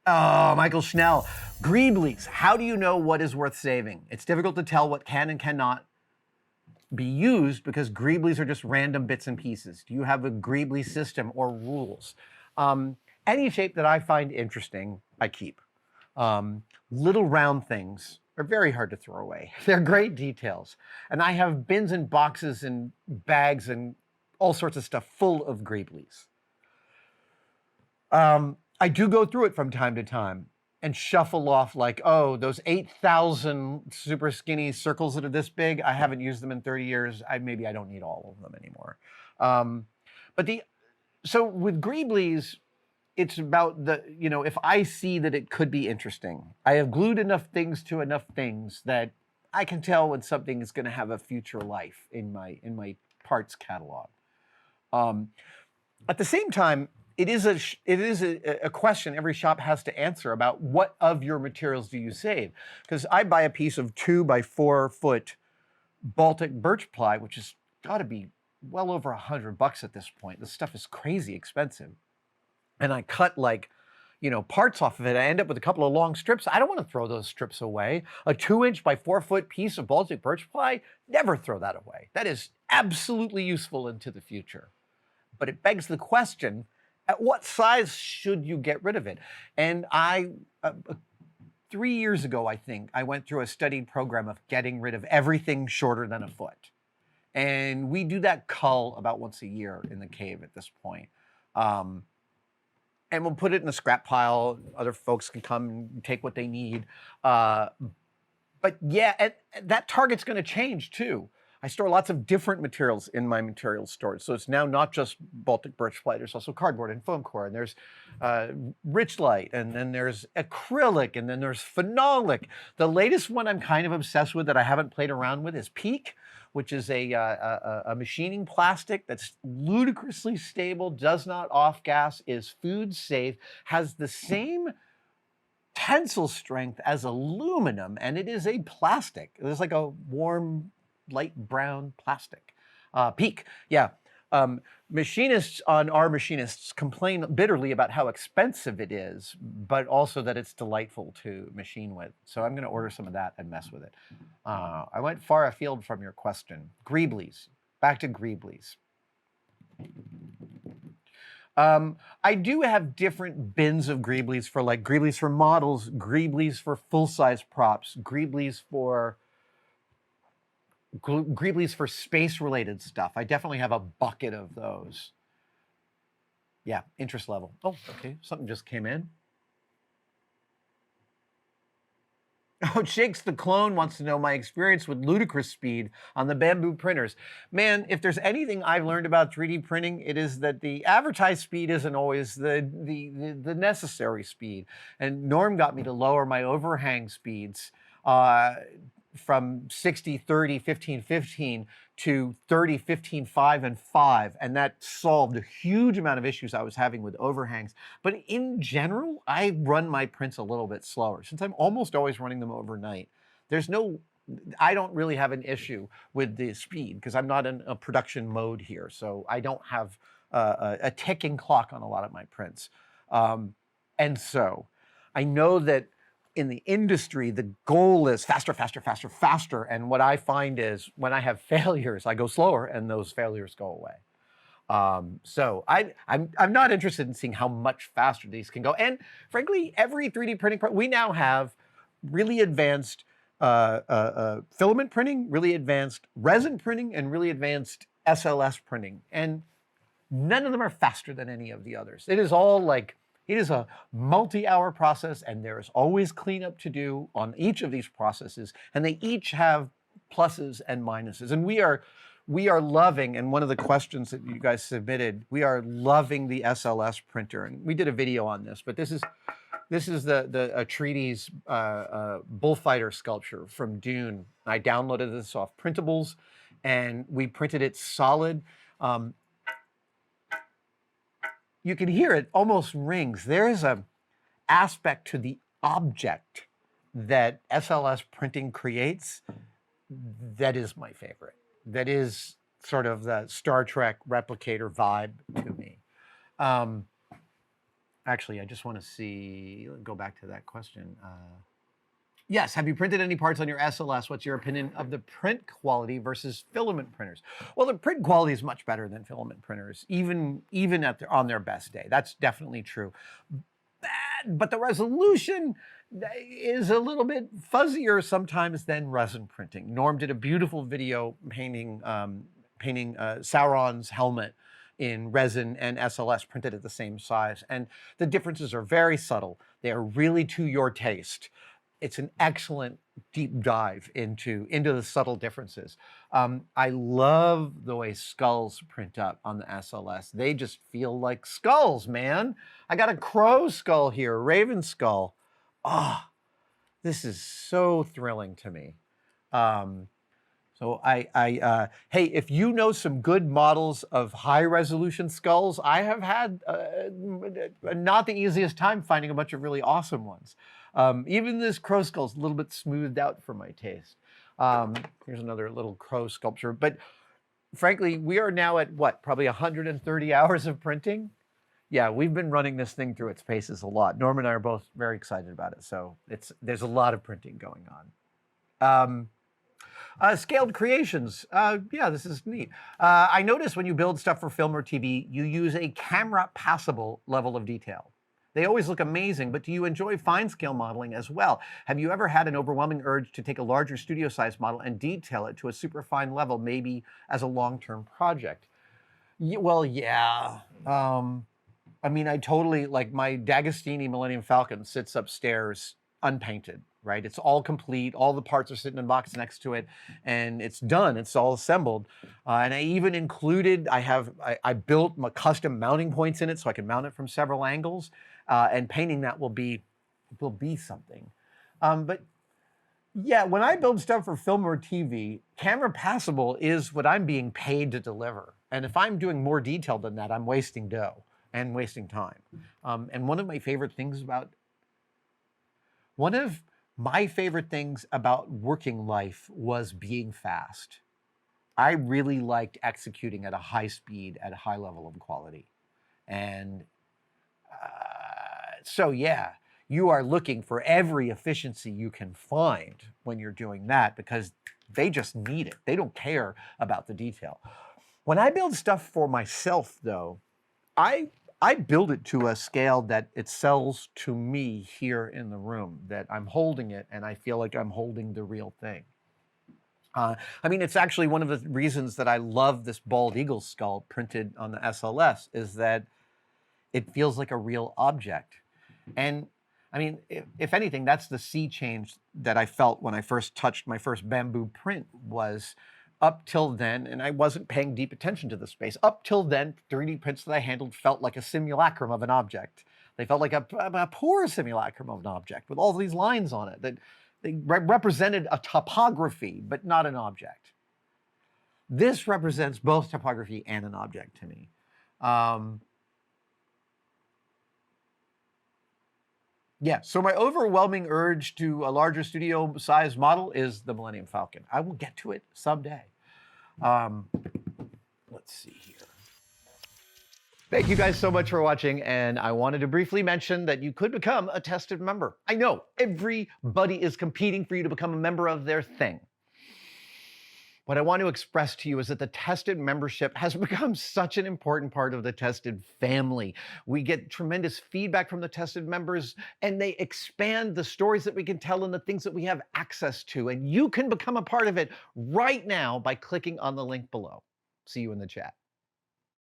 Oh, Michael Schnell. Greeblies. How do you know what is worth saving? It's difficult to tell what can and cannot be used because greeblies are just random bits and pieces. Do you have a greebly system or rules? Any shape that I find interesting, I keep. Little round things are very hard to throw away. They're great details. And I have bins and boxes and bags and all sorts of stuff full of greeblies. I do go through it from time to time and shuffle off like, oh, those 8,000 super skinny circles that are this big, I haven't used them in 30 years. Maybe I don't need all of them anymore. So with greeblies, it's about if I see that it could be interesting, I have glued enough things to enough things that I can tell when something is going to have a future life in my parts catalog. At the same time, it is a question every shop has to answer about what of your materials do you save? Because I buy a piece of 2 by 4 foot Baltic birch ply, which has got to be well over $100 at this point. This stuff is crazy expensive. And I cut parts off of it. I end up with a couple of long strips. I don't want to throw those strips away. A 2-inch by 4 foot piece of Baltic birch ply, never throw that away. That is absolutely useful into the future. But it begs the question, at what size should you get rid of it? And 3 years ago, I think, I went through a studied program of getting rid of everything shorter than a foot. And we do that cull about once a year in the cave at this point. And we'll put it in a scrap pile. Other folks can come and take what they need. But yeah, that target's going to change too. I store lots of different materials in my materials storage. So it's now not just Baltic birch ply. There's also cardboard and foam core, and there's Richlite, and then there's acrylic, and then there's phenolic. The latest one I'm kind of obsessed with that I haven't played around with is Peak, which is a machining plastic that's ludicrously stable, does not off-gas, is food safe, has the same tensile strength as aluminum, and it is a plastic. It's like a warm, light brown plastic. Peak, yeah. Machinists complain bitterly about how expensive it is, but also that it's delightful to machine with. So I'm going to order some of that and mess with it. I went far afield from your question. Greeblies. Back to greeblies. I do have different bins of greeblies for greeblies for models, greeblies for full-size props, greeblies for space-related stuff. I definitely have a bucket of those. Yeah, interest level. Oh, okay, something just came in. Oh, Shakes the Clone wants to know my experience with Ludicrous speed on the bamboo printers. Man, if there's anything I've learned about 3D printing, it is that the advertised speed isn't always the necessary speed. And Norm got me to lower my overhang speeds from 60, 30, 15, 15 to 30, 15, 5, and 5. And that solved a huge amount of issues I was having with overhangs. But in general, I run my prints a little bit slower. Since I'm almost always running them overnight, I don't really have an issue with the speed because I'm not in a production mode here. So I don't have a ticking clock on a lot of my prints. And so I know that in the industry, the goal is faster, faster, faster, faster. And what I find is when I have failures, I go slower and those failures go away. So I'm not interested in seeing how much faster these can go. And frankly, every 3D printing, we now have really advanced filament printing, really advanced resin printing, and really advanced SLS printing. And none of them are faster than any of the others. It is all it is a multi-hour process, and there is always cleanup to do on each of these processes, and they each have pluses and minuses. And we are loving, and one of the questions that you guys submitted, we are loving the SLS printer. And we did a video on this, but this is the Atreides bullfighter sculpture from Dune. I downloaded this off Printables, and we printed it solid. You can hear it almost rings. There is an aspect to the object that SLS printing creates that is my favorite. That is sort of the Star Trek replicator vibe to me. Actually, I just want to see, go back to that question. Yes, have you printed any parts on your SLS? What's your opinion of the print quality versus filament printers? Well, the print quality is much better than filament printers, even on their best day. That's definitely true. But the resolution is a little bit fuzzier sometimes than resin printing. Norm did a beautiful video painting Sauron's helmet in resin and SLS printed at the same size. And the differences are very subtle. They are really to your taste. It's an excellent deep dive into the subtle differences. I love the way skulls print up on the SLS. They just feel like skulls, man. I got a crow skull here, a raven skull. Ah, this is so thrilling to me. So hey, if you know some good models of high resolution skulls, I have had not the easiest time finding a bunch of really awesome ones. Even this crow skull is a little bit smoothed out for my taste. Here's another little crow sculpture. But frankly, we are now at what, probably 130 hours of printing? Yeah, we've been running this thing through its paces a lot. Norm and I are both very excited about it. So there's a lot of printing going on. Scaled creations. Yeah, this is neat. I notice when you build stuff for film or TV, you use a camera passable level of detail. They always look amazing, but do you enjoy fine scale modeling as well? Have you ever had an overwhelming urge to take a larger studio size model and detail it to a super fine level, maybe as a long-term project? Well, yeah. I mean, I totally, like my D'Agostini Millennium Falcon sits upstairs unpainted, right? It's all complete. All the parts are sitting in a box next to it and it's done. It's all assembled. And I even included, I built my custom mounting points in it so I can mount it from several angles. And painting that will be something. But yeah, when I build stuff for film or TV, camera passable is what I'm being paid to deliver. And if I'm doing more detail than that, I'm wasting dough and wasting time. And one of my favorite things about working life was being fast. I really liked executing at a high speed, at a high level of quality. And so yeah, you are looking for every efficiency you can find when you're doing that because they just need it. They don't care about the detail. When I build stuff for myself, though, I build it to a scale that it sells to me here in the room, that I'm holding it and I feel like I'm holding the real thing. I mean, it's actually one of the reasons that I love this bald eagle skull printed on the SLS is that it feels like a real object. And I mean, if anything, that's the sea change that I felt when I first touched my first bamboo print was up till then, and I wasn't paying deep attention to the space, up till then, 3D prints that I handled felt like a simulacrum of an object. They felt like a poor simulacrum of an object with all these lines on it that they represented a topography, but not an object. This represents both topography and an object to me. Yeah, so my overwhelming urge to a larger studio size model is the Millennium Falcon. I will get to it someday. Let's see here. Thank you guys so much for watching, and I wanted to briefly mention that you could become a tested member. I know, everybody is competing for you to become a member of their thing. What I want to express to you is that the Tested membership has become such an important part of the Tested family. We get tremendous feedback from the Tested members, and they expand the stories that we can tell and the things that we have access to. And you can become a part of it right now by clicking on the link below. See you in the chat.